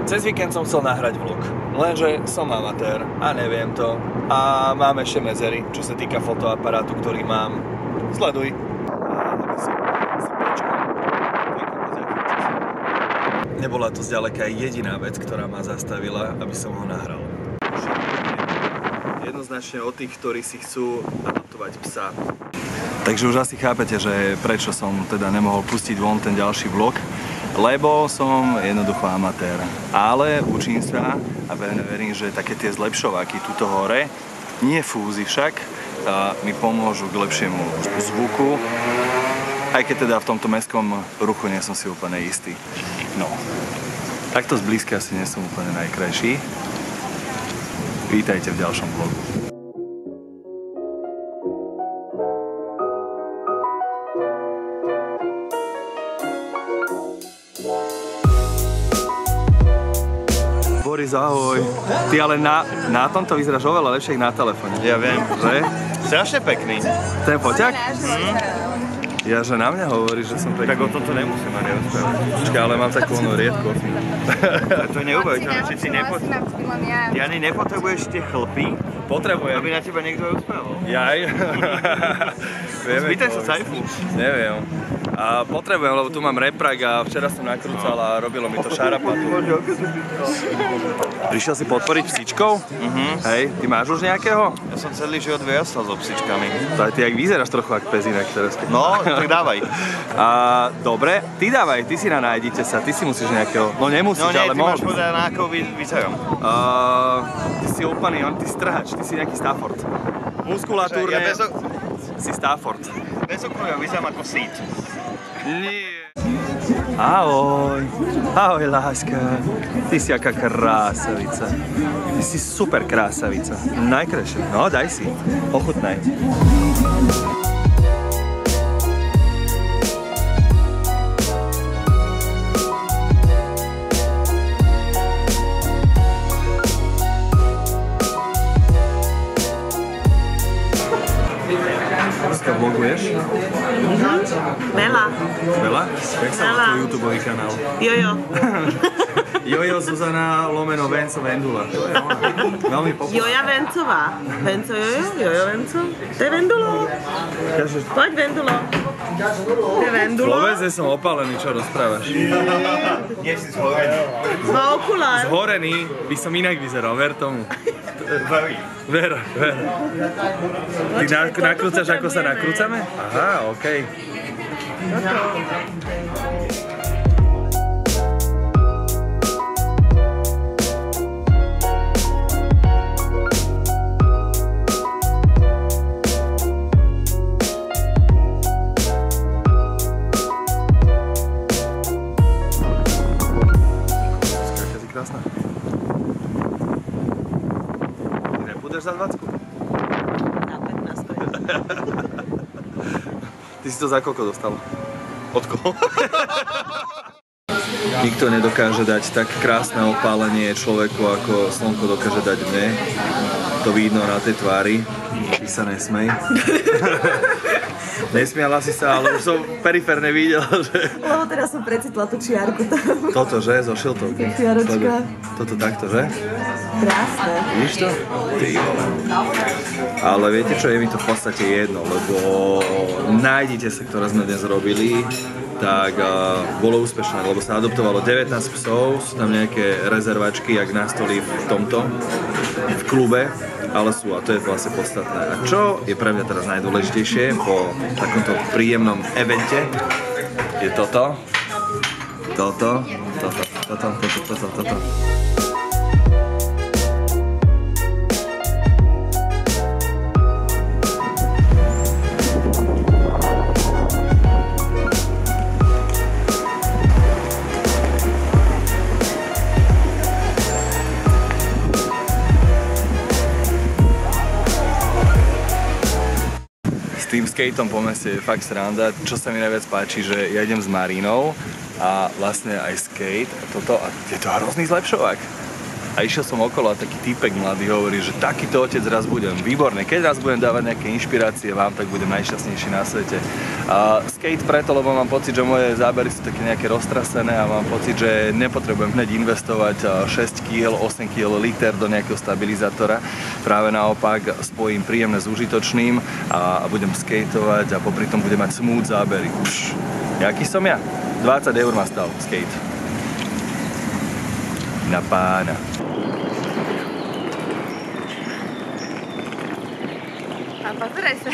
Cez víkend som chcel nahrať vlog, lenže som amatér a neviem to. A mám ešte medzery, čo sa týka fotoaparátu, ktorý mám. Sleduj. Nebola to zďaleka jediná vec, ktorá ma zastavila, aby som ho nahral. Jednoznačne od tých, ktorí si chcú adoptovať psa. Takže už asi chápete, že prečo som teda nemohol pustiť von ten ďalší vlog, lebo som jednoducho amatér. Ale učím sa a verím, že také tie zlepšováky tuto hore, nie fúzy však, mi pomôžu k lepšiemu zvuku, aj keď teda v tomto mestskom ruchu nie som si úplne istý. No, takto zblízka asi nie som úplne najkrajší. Vítajte v ďalšom vlogu. Boris, ahoj. Ty ale na tomto vyzeráš oveľa lepšie na telefóne. Ja viem. Že? Strašne pekný. Ten foťák? Ja, že na mňa hovoríš, že som pekný. Tak o tomto nemusím ani rozprávať. Počkaj, ale mám takú ono riedku. To neuvažujem, že si Ja ani nepotrebuješ tie chlpy, Potrebujem. aby na teba niekto rozprával. Jaj. Spýtaj sa Saifu. Neviem. A potrebujem, lebo tu mám reprak a včera som nakrúcal a robilo mi to šarapatu. Prišiel si podporiť psíčkov? Hej, ty máš už nejakého? Ja som celý život vyrastal so psíčkami. Ty jak vyzeráš trochu ako pezinek teraz. No, tak dávaj. A dobre, ty dávaj, ty si na nájdite sa, ty si musíš nejakého, no nemusíš, ale ty máš môžeš. povedať, na ako vyzerám. Ty si úplný, ty strhač, ty si nejaký Stafford. Muskulatúrne, si Stafford. Bez okruja vyzerám ako sít. Nie. Ahoj, ahoj láska, ty si aká krásavica, ty si super krásavica, najkrajšia, no daj si, ochutnaj. Dneska vloguješ? Veľa. Veľa? Jak sa má tvoj YouTubeový kanál? Jojo. Jojo Zuzana lomeno Venco Vendula. To je ona. Veľmi populárna. Joja Vencová. Venco Jojo? Jojo Venco? To je Vendulo. Poď Vendulo. To je Vendulo. Vôbec som opálený, čo rozprávaš. Nie si zhorený. Má okulár. Zhorený by som inak vyzeral, ver tomu. Ver. Ty nakrúcaš, ako sa nakrúcame? Aha, okej. Skáka si krásna. Ty nepôjdeš za 20? Na 15. Ty si to za koľko dostala? Od koho? Nikto nedokáže dať tak krásne opálenie človeku, ako slnko dokáže dať mne. To vidno na tej tvári. Ty sa nesmej. Nesmiala si sa, ale už som periférne videl, že... Lebo teraz som precitla tú čiarku tam. Toto, že? Zo šiltovky. Čiaročka. Toto takto, že? Krásne. Vidíš to? Ty vole. Ale viete čo, je mi to v podstate jedno, lebo nájdite sa, ktoré sme dnes robili, tak bolo úspešné, lebo sa adoptovalo 19 psov, sú tam nejaké rezervačky, jak na stoli v tomto, v klube, ale sú a to je vlastne podstatné. A čo je pre mňa teraz najdôležitejšie po takomto príjemnom evente, je toto. Tým skateom po meste je fakt sranda. Čo sa mi najviac páči, že ja idem s Marínou a vlastne aj skate a toto a je to hrozný zlepšovák. A išiel som okolo a taký týpek mladý hovorí, že takýto otec raz budem. Výborné, keď raz budem dávať nejaké inšpirácie vám, tak budem najšťastnejší na svete. A skate preto, lebo mám pocit, že moje zábery sú také nejaké roztrasené a mám pocit, že nepotrebujem hneď investovať 6 kg, 8 kg liter do nejakého stabilizátora. Práve naopak spojím príjemné s užitočným a budem skateovať a popri tom budem mať smooth zábery. Jaký som ja? 20 eur ma stal skate. Na pána. A pozeraj sa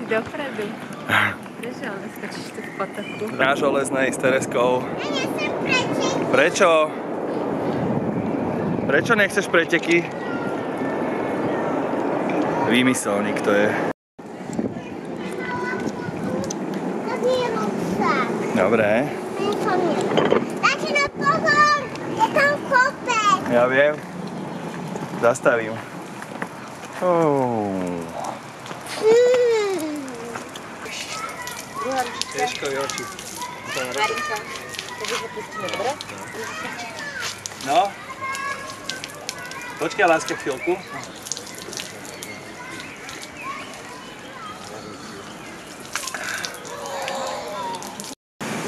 dopredu. Prečo ale skočíš tu v potoku? Na železnej s Tereskou. Prečo? Prečo nechceš preteky? Výmyselník to je. Dobre. Začína pozor! Je tam kopec! Ja viem. Zastavím. Ťažko oči. No. Počkaj, láska, chvíľku.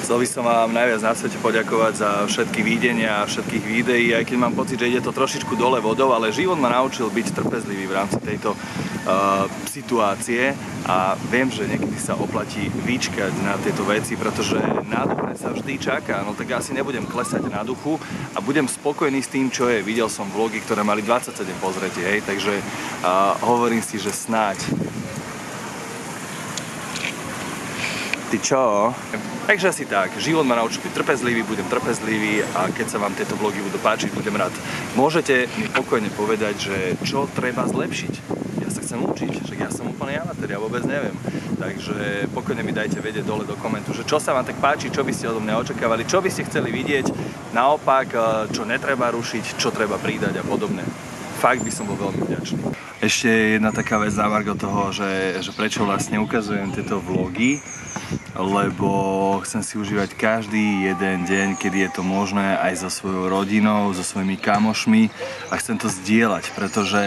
Chcel by som vám najviac na svete poďakovať za všetky videnia a všetkých videí, aj keď mám pocit, že ide to trošičku dole vodou, ale život ma naučil byť trpezlivý v rámci tejto situácie a viem, že niekedy sa oplatí vyčkať na tieto veci, pretože na duchu sa vždy čaká, no tak asi nebudem klesať na duchu a budem spokojný s tým, čo je. Videl som vlogy, ktoré mali 27 pozretí, hej, takže hovorím si, že snáď. Ty čo? Takže asi tak, život ma naučil byť trpezlivý, budem trpezlivý a keď sa vám tieto vlogy budú páčiť, budem rád. Môžete mi pokojne povedať, že čo treba zlepšiť. Ja sa chcem učiť, že ja som úplne amatér, ja vôbec neviem. Takže pokojne mi dajte vedieť dole do komentu, že čo sa vám tak páči, čo by ste odo mňa očakávali, čo by ste chceli vidieť, naopak, čo netreba rušiť, čo treba pridať a podobne. Fakt by som bol veľmi vďačný. Ešte jedna taká vec na margo toho, že prečo vlastne ukazujem tieto vlogy, lebo chcem si užívať každý jeden deň, kedy je to možné, aj so svojou rodinou, so svojimi kamošmi a chcem to zdieľať, pretože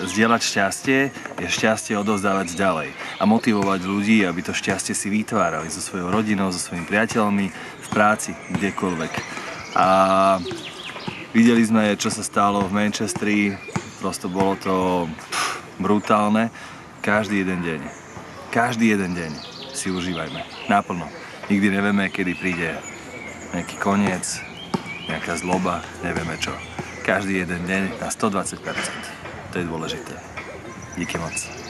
zdieľať šťastie je šťastie odovzdávať ďalej a motivovať ľudí, aby to šťastie si vytvárali so svojou rodinou, so svojimi priateľmi, v práci, kdekoľvek. A videli sme, čo sa stalo v Manchestri, prosto bolo to brutálne. Každý jeden deň si užívajme, naplno. Nikdy nevieme, kedy príde nejaký koniec, nejaká zloba, nevieme čo. Každý jeden deň na 120%. To je dôležité. Díky moc.